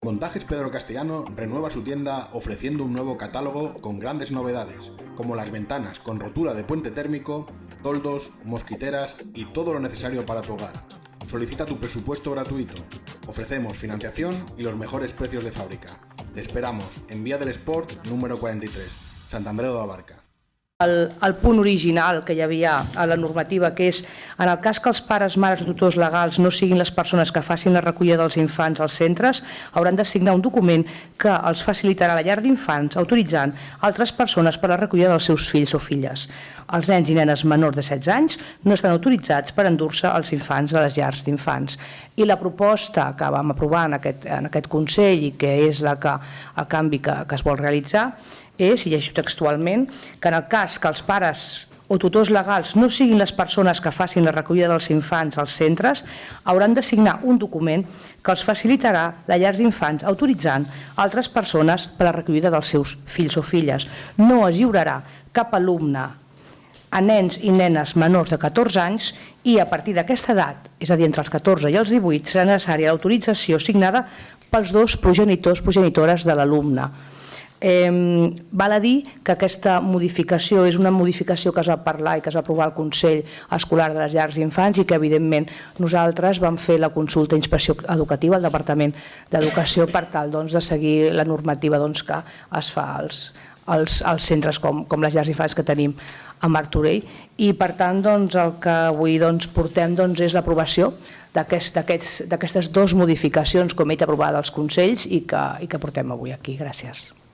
Montajes Pedro Castellano renueva su tienda ofreciendo un nuevo catálogo con grandes novedades, como las ventanas con rotura de puente térmico, toldos, mosquiteras y todo lo necesario para tu hogar. Solicita tu presupuesto gratuito. Ofrecemos financiación y los mejores precios de fábrica. Te esperamos en Vía del Esport número 43, Sant Andreu de la Barca. El punt original que hi havia a la normativa, que és en el cas que els pares, mares o tutors legals no siguin les persones que facin la recollida dels infants als centres, hauran de signar un document que els facilitarà la llar d'infants autoritzant altres persones per a la recollida dels seus fills o filles. Els nens i nenes menors de 16 anys no estan autoritzats per endur-se els infants de les llars d'infants. I la proposta que vam aprovar en aquest Consell i que és el canvi que es vol realitzar és, i llegeixo textualment, que en el cas que els pares o tutors legals no siguin les persones que facin la recollida dels infants als centres, hauran de signar un document que els facilitarà la llar d'infants autoritzant altres persones per a la recollida dels seus fills o filles. No es lliurarà cap alumne a nens i nenes menors de 14 anys i a partir d'aquesta edat, és a dir, entre els 14 i els 18, serà necessària l'autorització signada pels dos progenitores de l'alumne. Val a dir que aquesta modificació és una modificació que es va parlar i que es va aprovar al Consell Escolar de les Llars d'Infants i que evidentment nosaltres vam fer la consulta a Inspecció Educativa al Departament d'Educació per tal de seguir la normativa que es fa als centres com les llars d'infants que tenim a Martorell i per tant el que avui portem és l'aprovació d'aquestes dues modificacions com he dit aprovades als Consells i que portem avui aquí. Gràcies.